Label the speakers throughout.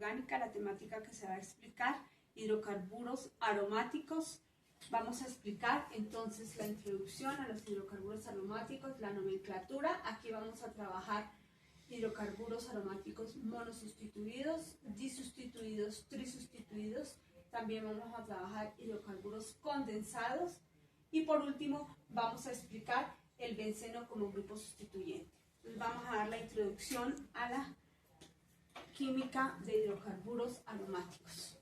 Speaker 1: orgánica, la temática que se va a explicar, hidrocarburos aromáticos. Vamos a explicar entonces la introducción a los hidrocarburos aromáticos, la nomenclatura. Aquí vamos a trabajar hidrocarburos aromáticos monosustituidos, disustituidos, trisustituidos. También vamos a trabajar hidrocarburos condensados. Y por último, vamos a explicar el benceno como grupo sustituyente. Entonces vamos a dar la introducción a la química de hidrocarburos aromáticos.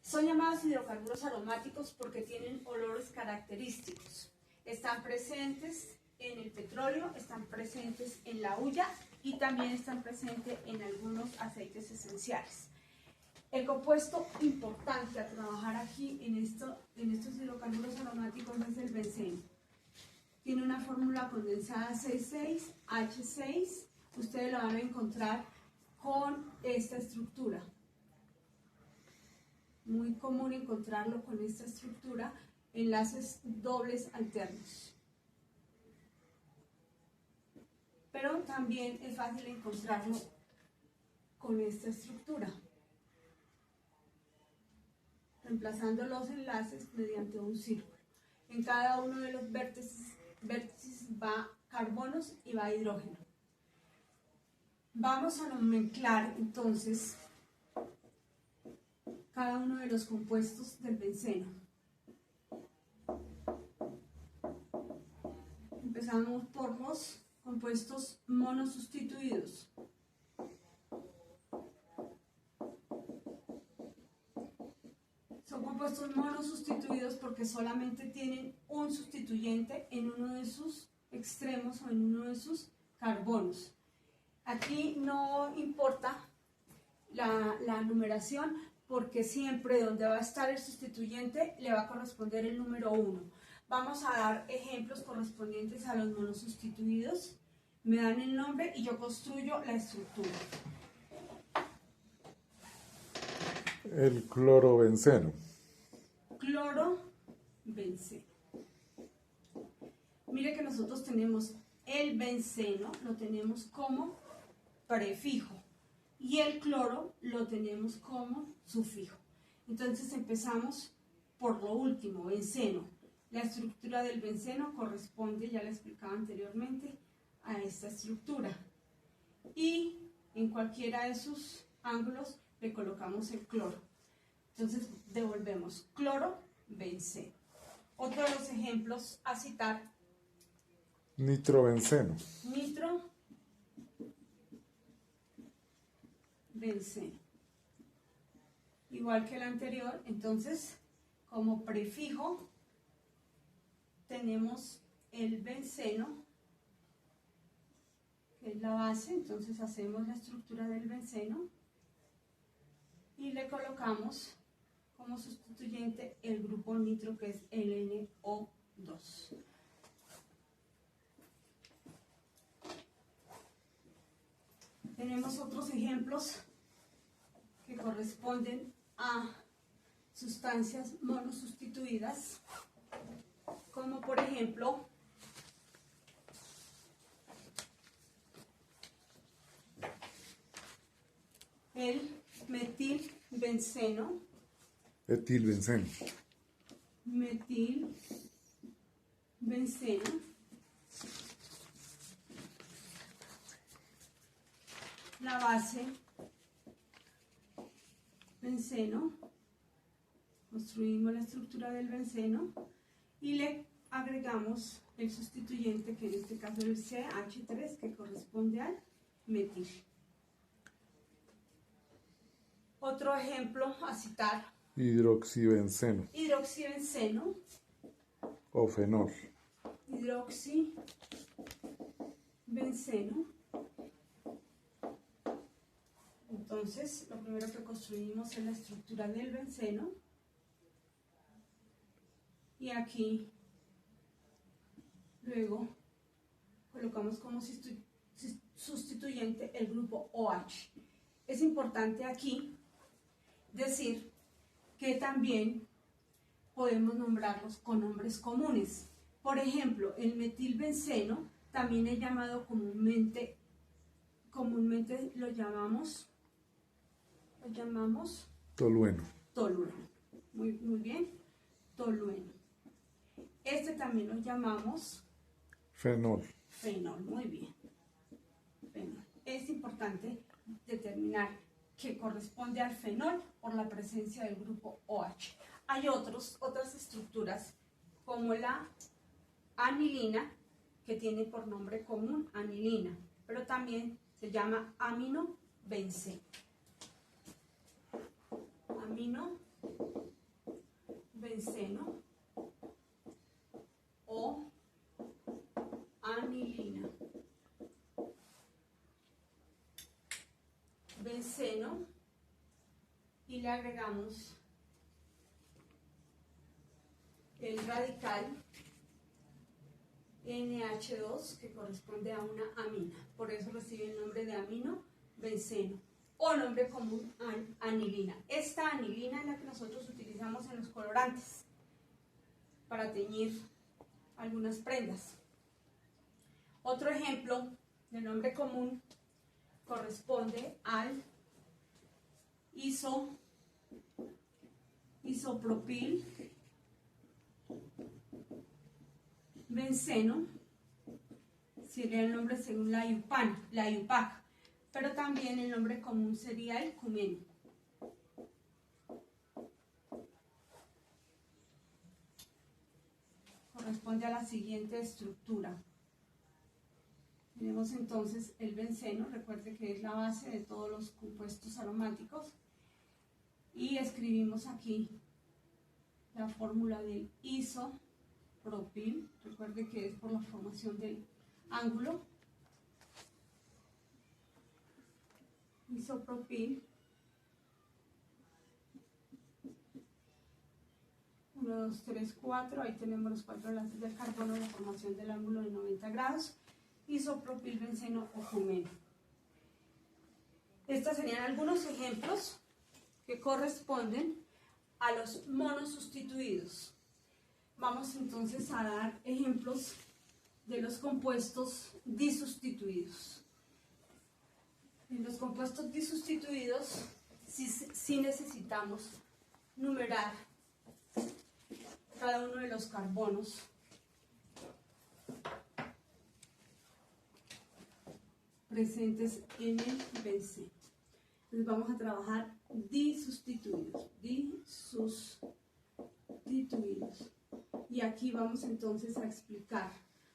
Speaker 1: Son llamados hidrocarburos aromáticos porque tienen olores característicos. Están presentes en el petróleo, están presentes en la hulla y también están presentes en algunos aceites esenciales. El compuesto importante a trabajar aquí en estos hidrocarburos aromáticos es el benceno. Tiene una fórmula condensada 6,6H6. Ustedes lo van a encontrar con esta estructura. Muy común encontrarlo con esta estructura, enlaces dobles alternos. Pero también es fácil encontrarlo con esta estructura, reemplazando los enlaces mediante un círculo. En cada uno de los vértices va carbonos y va hidrógeno. Vamos a nomenclar entonces cada uno de los compuestos del benceno. Empezamos por los compuestos monosustituidos. Son compuestos monosustituidos porque solamente tienen un sustituyente en uno de sus extremos o en uno de sus carbonos. Aquí no importa la numeración porque siempre donde va a estar el sustituyente le va a corresponder el número 1. Vamos a dar ejemplos correspondientes a los monosustituidos. Me dan el nombre y yo construyo la estructura.
Speaker 2: El clorobenceno.
Speaker 1: Clorobenceno. Mire que nosotros tenemos el benceno, lo tenemos como prefijo y el cloro lo tenemos como sufijo. Entonces empezamos por lo último, benceno. La estructura del benceno corresponde, ya la explicaba anteriormente, a esta estructura. Y en cualquiera de sus ángulos le colocamos el cloro. Entonces devolvemos cloro, benceno. Otro de los ejemplos a citar:
Speaker 2: nitrobenceno.
Speaker 1: Nitrobenceno. Igual que el anterior, entonces como prefijo tenemos el benceno, que es la base. Entonces hacemos la estructura del benceno y le colocamos como sustituyente el grupo nitro, que es el NO2. Tenemos otros ejemplos que corresponden a sustancias monosustituidas, como por ejemplo el metilbenceno.
Speaker 2: Etilbenceno.
Speaker 1: Metilbenceno. La base benceno. Construimos la estructura del benceno y le agregamos el sustituyente, que en este caso es el CH3, que corresponde al metil. Otro ejemplo a citar:
Speaker 2: hidroxibenceno.
Speaker 1: Hidroxibenceno.
Speaker 2: O fenol.
Speaker 1: Hidroxibenceno. Entonces, lo primero que construimos es la estructura del benceno. Y aquí, luego, colocamos como sustituyente el grupo OH. Es importante aquí decir que también podemos nombrarlos con nombres comunes. Por ejemplo, el metilbenceno también es llamado comúnmente lo llamamos llamamos
Speaker 2: tolueno,
Speaker 1: tolueno. Muy bien, tolueno. Este también lo llamamos
Speaker 2: fenol,
Speaker 1: fenol. Muy bien. Fenol. Es importante determinar que corresponde al fenol por la presencia del grupo OH. Hay otras estructuras como la anilina, que tiene por nombre común anilina, pero también se llama aminobenceno. Aminobenceno o anilina. Benceno, y le agregamos el radical NH2, que corresponde a una amina. Por eso recibe el nombre de aminobenceno o nombre común anilina. Esta anilina es la que nosotros utilizamos en los colorantes para teñir algunas prendas. Otro ejemplo de nombre común corresponde al isopropil benceno, sería el nombre según la IUPAC, pero también el nombre común sería el cumeno. Corresponde a la siguiente estructura. Tenemos entonces el benceno, recuerde que es la base de todos los compuestos aromáticos, y escribimos aquí la fórmula del isopropil, recuerde que es por la formación del ángulo, isopropil, 1, 2, 3, 4, ahí tenemos los 4 enlaces del carbono, la formación del ángulo de 90 grados, isopropil benceno o cumeno. Estos serían algunos ejemplos que corresponden a los monosustituidos. Vamos entonces a dar ejemplos de los compuestos disustituidos. En los compuestos disustituidos sí necesitamos numerar cada uno de los carbonos presentes en el benceno. Entonces vamos a trabajar disustituidos. Y aquí vamos entonces a explicar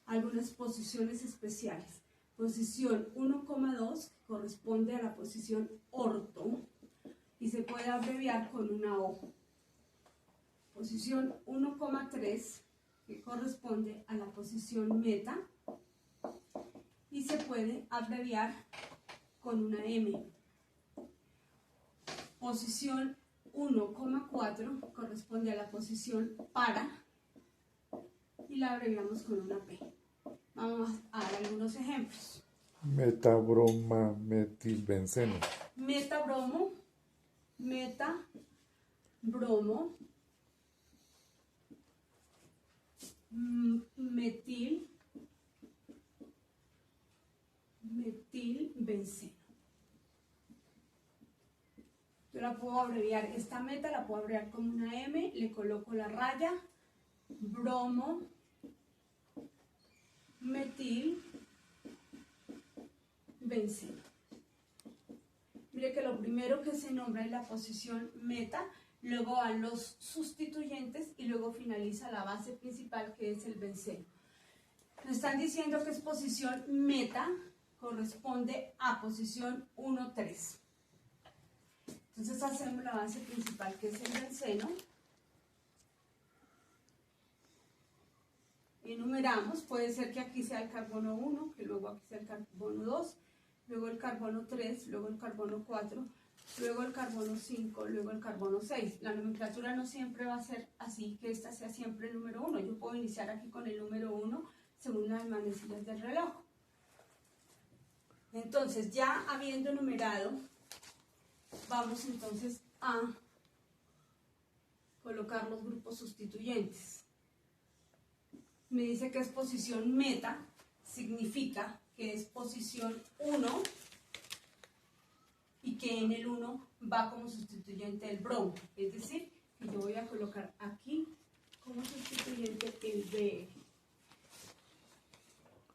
Speaker 1: algunas posiciones especiales. Posición 1,2 corresponde a la posición orto y se puede abreviar con una O. Posición 1,3 que corresponde a la posición meta y se puede abreviar con una M. Posición 1,4 corresponde a la posición para y la abreviamos con una P. Vamos a dar algunos ejemplos.
Speaker 2: metabromametilbenceno,
Speaker 1: Metabromo, metilbenceno. Yo la puedo abreviar, esta meta la puedo abreviar como una M, le coloco la raya, bromo, metil, benceno. Mire que lo primero que se nombra es la posición meta, luego van los sustituyentes y luego finaliza la base principal, que es el benceno. Nos están diciendo que es posición meta, corresponde a posición 1,3. Entonces hacemos la base principal, que es el benceno. Enumeramos, puede ser que aquí sea el carbono 1, que luego aquí sea el carbono 2, luego el carbono 3, luego el carbono 4, luego el carbono 5, luego el carbono 6. La nomenclatura no siempre va a ser así, que esta sea siempre el número 1. Yo puedo iniciar aquí con el número 1 según las manecillas del reloj. Entonces, ya habiendo numerado, vamos entonces a colocar los grupos sustituyentes. Me dice que es posición meta, significa que es posición 1 y que en el 1 va como sustituyente del bromo. Es decir, que yo voy a colocar aquí como sustituyente el Br.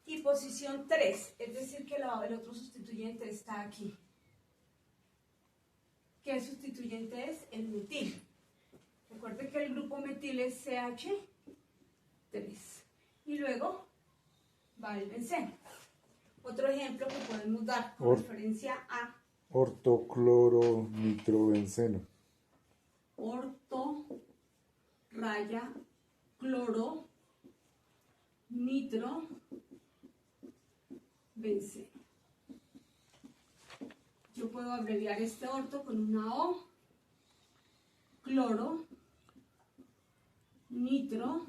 Speaker 1: Y posición 3, es decir, que el otro sustituyente está aquí. ¿Qué sustituyente es? El metil. Recuerden que el grupo metil es CH3. Y luego va el benceno. Otro ejemplo que podemos dar con referencia a
Speaker 2: ortocloronitrobenceno.
Speaker 1: Orto, raya, cloro, nitro, benceno. Yo puedo abreviar este orto con una O, cloro, nitro,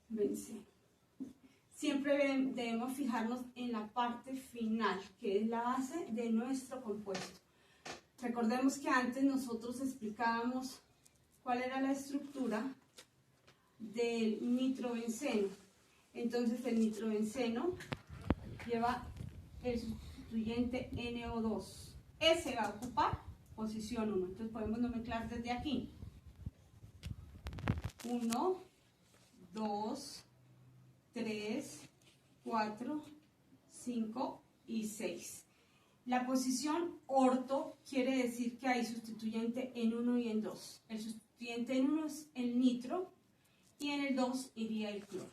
Speaker 1: benceno. Siempre debemos fijarnos en la parte final, que es la base de nuestro compuesto. Recordemos que antes nosotros explicábamos cuál era la estructura del nitrobenceno. Entonces el nitrobenceno lleva el sustituyente NO2. Ese va a ocupar posición 1. Entonces podemos nomenclar desde aquí. 1, 2, 3, 4, 5 y 6. La posición orto quiere decir que hay sustituyente en 1 y en 2. El sustituyente en 1 es el nitro y en el 2 iría el cloro.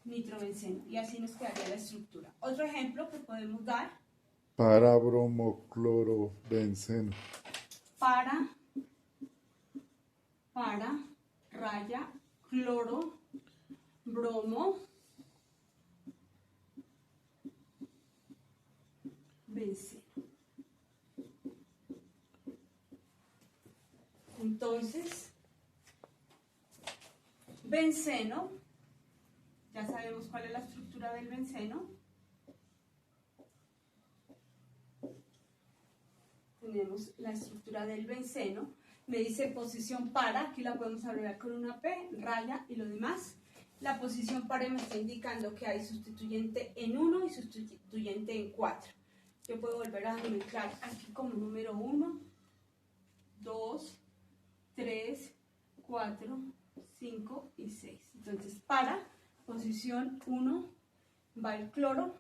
Speaker 1: Nitrobenceno. Y así nos quedaría la estructura. Otro ejemplo que podemos dar.
Speaker 2: Parabromoclorobenceno.
Speaker 1: Para, raya, cloro, bromo, benceno. Entonces, benceno, ya sabemos cuál es la estructura del benceno. Tenemos la estructura del benceno. Me dice posición para, aquí la podemos abreviar con una P, raya y lo demás. La posición para me está indicando que hay sustituyente en 1 y sustituyente en 4. Yo puedo volver a nomenclar aquí como número 1, 2, 3, 4, 5 y 6. Entonces, para posición 1 va el cloro.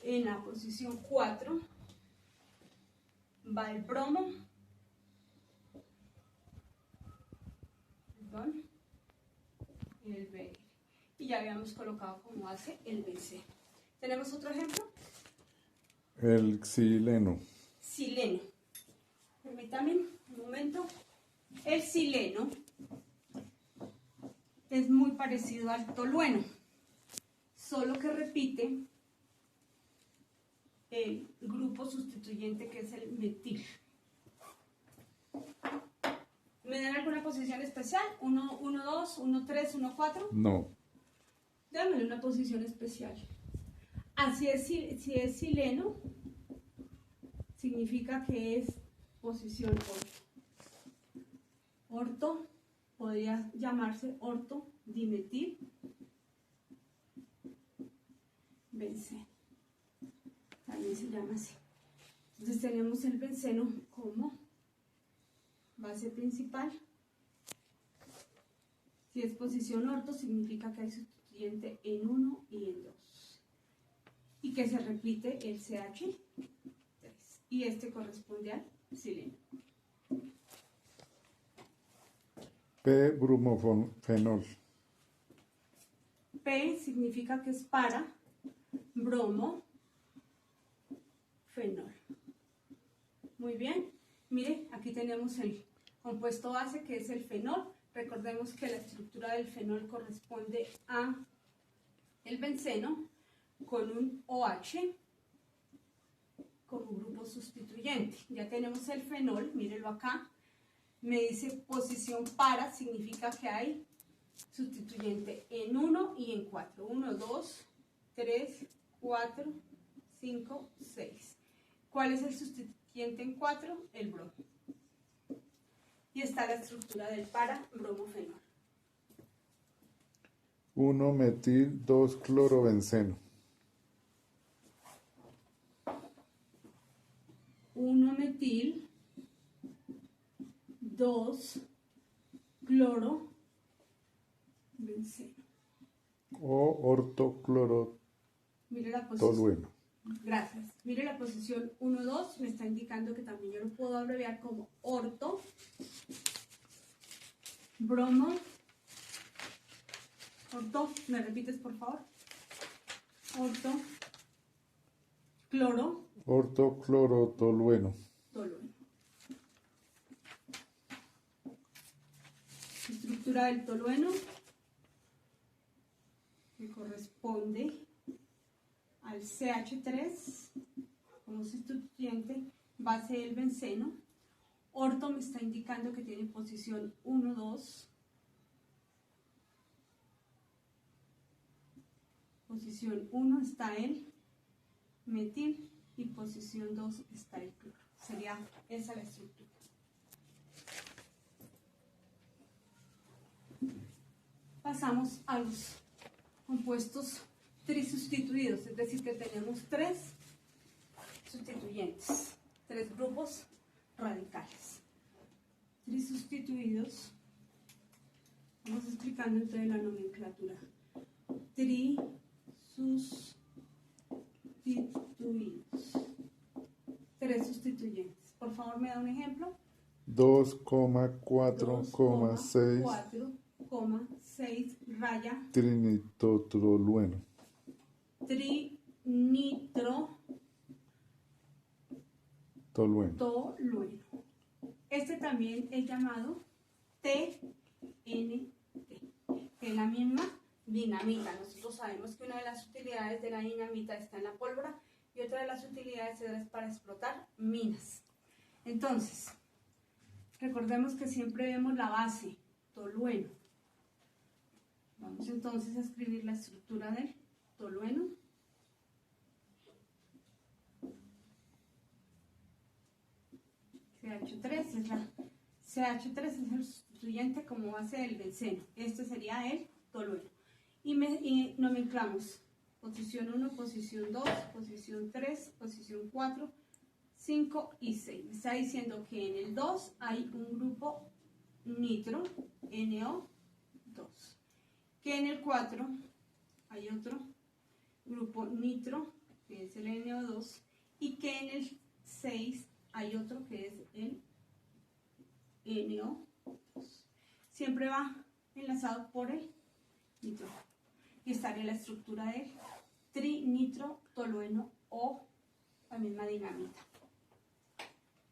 Speaker 1: En la posición 4 va el bromo. El Br. Y ya habíamos colocado como base el benceno. ¿Tenemos otro ejemplo?
Speaker 2: El xileno.
Speaker 1: Sileno. Permítame un momento. El sileno es muy parecido al tolueno, solo que repite el grupo sustituyente que es el metil. ¿Me dan alguna posición especial? 1, 1, 2, 1, 3, 1, 4.
Speaker 2: No.
Speaker 1: Démosle una posición especial. Así es, si es sileno, significa que es posición orto. Orto podría llamarse orto dimetil benceno. También se llama así. Entonces tenemos el benceno como base principal. Si es posición orto, significa que hay sustituyente en 1 y en 2. Y que se repite el CH3. Y este corresponde al sileno.
Speaker 2: P-bromofenol.
Speaker 1: P significa que es para bromo fenol. Muy bien. Mire, aquí tenemos el compuesto base que es el fenol. Recordemos que la estructura del fenol corresponde a el benceno con un OH como grupo sustituyente. Ya tenemos el fenol, mírenlo acá. Me dice posición para, significa que hay sustituyente en 1 y en 4. 1, 2, 3, 4, 5, 6. ¿Cuál es el sustituyente en 4? El bromo. Y está la estructura del para bromofenol.
Speaker 2: 1-metil 2-clorobenceno.
Speaker 1: 1-metil, 2-cloro, benceno.
Speaker 2: O ortoclorotolueno.
Speaker 1: Mire la posición. Gracias. Mire la posición 1-2, me está indicando que también yo lo puedo abreviar como orto, bromo, orto, ¿me repites por favor? Orto, cloro,
Speaker 2: Ortoclorotolueno.
Speaker 1: tolueno. Estructura del tolueno que corresponde al CH3 como sustituyente base del benceno. Orto me está indicando que tiene posición 1-2. Posición 1 está el metil y posición 2 está el cloro. Sería esa la estructura. Pasamos a los compuestos trisustituidos, es decir, que tenemos 3 sustituyentes, 3 grupos radicales. Trisustituidos, vamos explicando entonces la nomenclatura. Trisustituidos, 3 sustituyentes. Por favor, me da un ejemplo.
Speaker 2: 2,4,6
Speaker 1: 4,6 raya
Speaker 2: trinitotolueno.
Speaker 1: trinitro tolueno. Este también es llamado TNT, que es la misma dinamita. Nosotros sabemos que una de las utilidades de la dinamita está en la pólvora y otra de las utilidades es para explotar minas. Entonces, recordemos que siempre vemos la base, tolueno. Vamos entonces a escribir la estructura del tolueno. CH3 es el sustituyente como base del benceno. Este sería el tolueno. Y nomenclamos posición 1, posición 2, posición 3, posición 4, 5 y 6. Me está diciendo que en el 2 hay un grupo nitro, NO2. Que en el 4 hay otro grupo nitro, que es el NO2. Y que en el 6 hay otro que es el NO2. Siempre va enlazado por el nitrógeno. Y estaría la estructura del trinitrotolueno o la misma dinamita.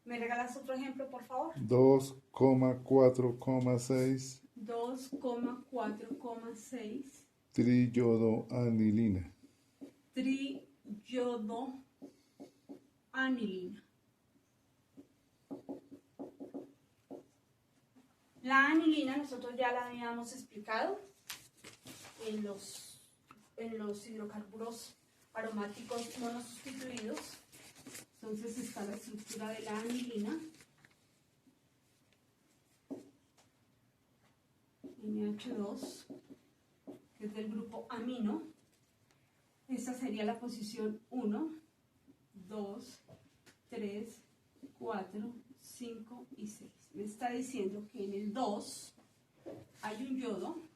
Speaker 1: ¿Me regalas otro ejemplo, por favor?
Speaker 2: 2,4,6
Speaker 1: 2,4,6
Speaker 2: triyodoanilina.
Speaker 1: Triyodoanilina. La anilina nosotros ya la habíamos explicado en los hidrocarburos aromáticos monosustituidos. Entonces está la estructura de la anilina. NH2, que es del grupo amino. Esta sería la posición 1, 2, 3, 4, 5 y 6. Me está diciendo que en el 2 hay un yodo,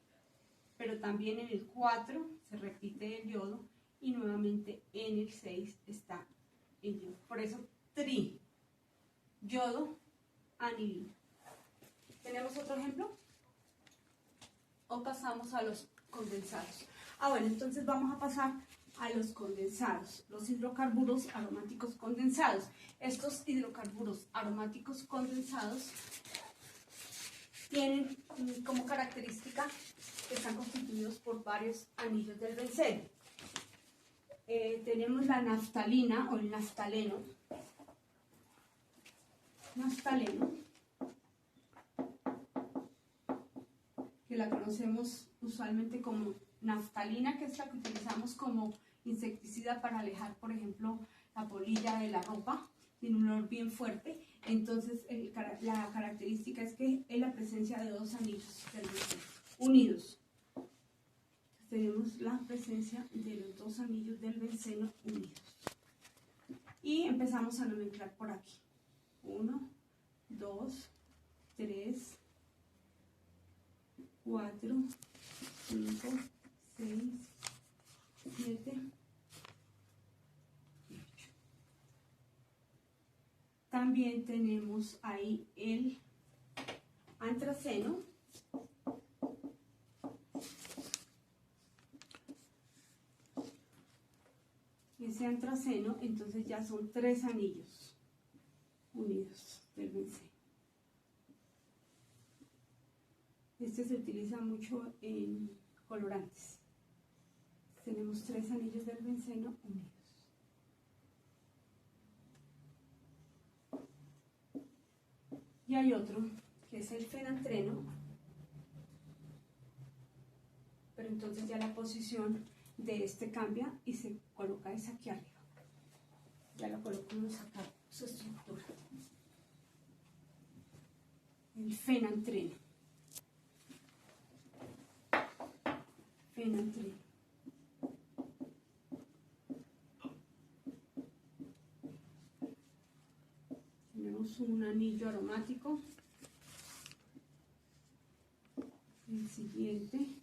Speaker 1: pero también en el 4 se repite el yodo y nuevamente en el 6 está el yodo. Por eso tri, yodo, anilina. ¿Tenemos otro ejemplo? ¿O pasamos a los condensados? Bueno, entonces vamos a pasar a los condensados, los hidrocarburos aromáticos condensados. Estos hidrocarburos aromáticos condensados tienen como característica que están constituidos por varios anillos del benceno. Tenemos la naftalina o el naftaleno. Que la conocemos usualmente como naftalina, que es la que utilizamos como insecticida para alejar, por ejemplo, la polilla de la ropa. Tiene un olor bien fuerte. Entonces, la característica es que es la presencia de dos anillos del benceno unidos. Tenemos la presencia de los dos anillos del benceno unidos. Y empezamos a nomenclar por aquí. 1, 2, 3, 4, 5, 6, 7, 8. También tenemos ahí el antraceno. Ese antraceno, entonces ya son 3 anillos unidos del benceno. Este se utiliza mucho en colorantes. Tenemos 3 anillos del benceno unidos. Y hay otro, que es el fenantreno, pero entonces ya la posición de este cambia y se coloca esa aquí arriba. Ya lo colocamos acá, su estructura. El fenantreno. Fenantreno. Tenemos un anillo aromático. El siguiente.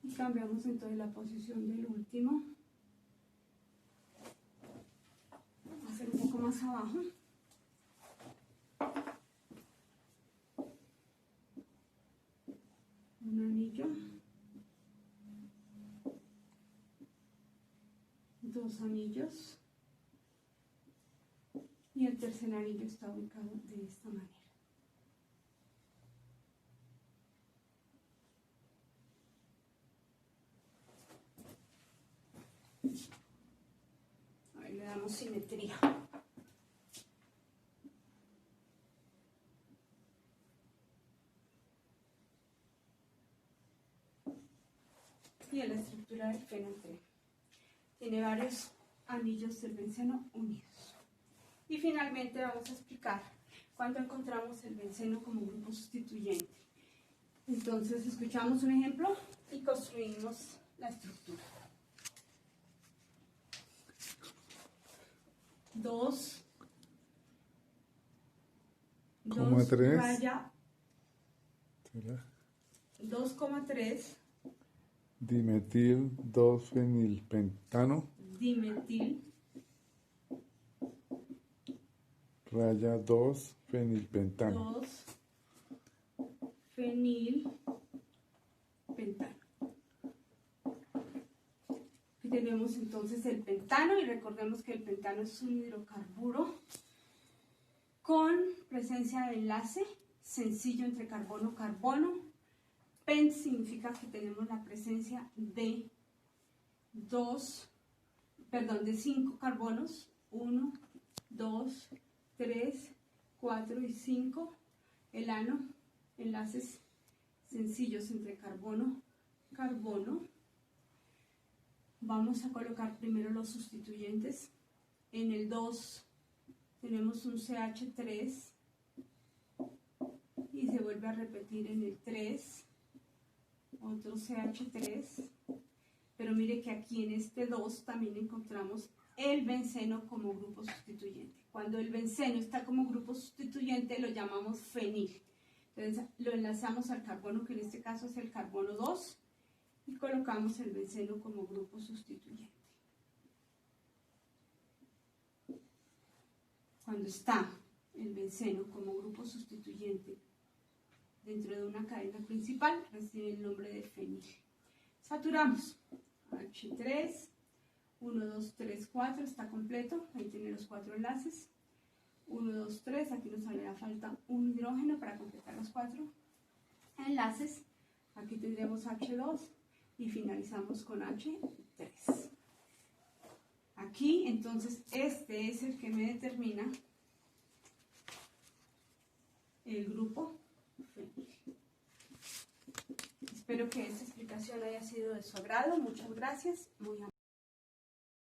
Speaker 1: Y cambiamos entonces la posición del último. Vamos a hacer un poco más abajo. Un anillo. 2 anillos. Y el tercer anillo está ubicado de esta manera. Ahí le damos simetría. Y en la estructura del fenantreno. Tiene varios anillos del benceno unidos. Y finalmente vamos a explicar cuando encontramos el benceno como grupo sustituyente. Entonces escuchamos un ejemplo y construimos la estructura. 2,
Speaker 2: 2,3
Speaker 1: raya 2,3
Speaker 2: dimetil 2-fenilpentano
Speaker 1: dimetil
Speaker 2: raya 2-fenilpentano
Speaker 1: 2-fenilpentano. Aquí tenemos entonces el pentano y recordemos que el pentano es un hidrocarburo con presencia de enlace sencillo entre carbono-carbono. Pen significa que tenemos la presencia de 5 carbonos, 1, 2, 3, 4 y 5, elano, enlaces sencillos entre carbono-carbono. Vamos a colocar primero los sustituyentes. En el 2 tenemos un CH3 y se vuelve a repetir en el 3, otro CH3, pero mire que aquí en este 2 también encontramos el benceno como grupo sustituyente. Cuando el benceno está como grupo sustituyente lo llamamos fenil. Entonces lo enlazamos al carbono, que en este caso es el carbono 2, y colocamos el benceno como grupo sustituyente. Cuando está el benceno como grupo sustituyente dentro de una cadena principal, recibe el nombre de fenil. Saturamos. H3, 1, 2, 3, 4, está completo. Ahí tiene los 4 enlaces. 1, 2, 3, aquí nos haría falta un hidrógeno para completar los 4 enlaces. Aquí tendríamos H2 y finalizamos con H3. Aquí, entonces, este es el que me determina el grupo fenil. Espero que esta explicación haya sido de su agrado. Muchas gracias. Muy amable.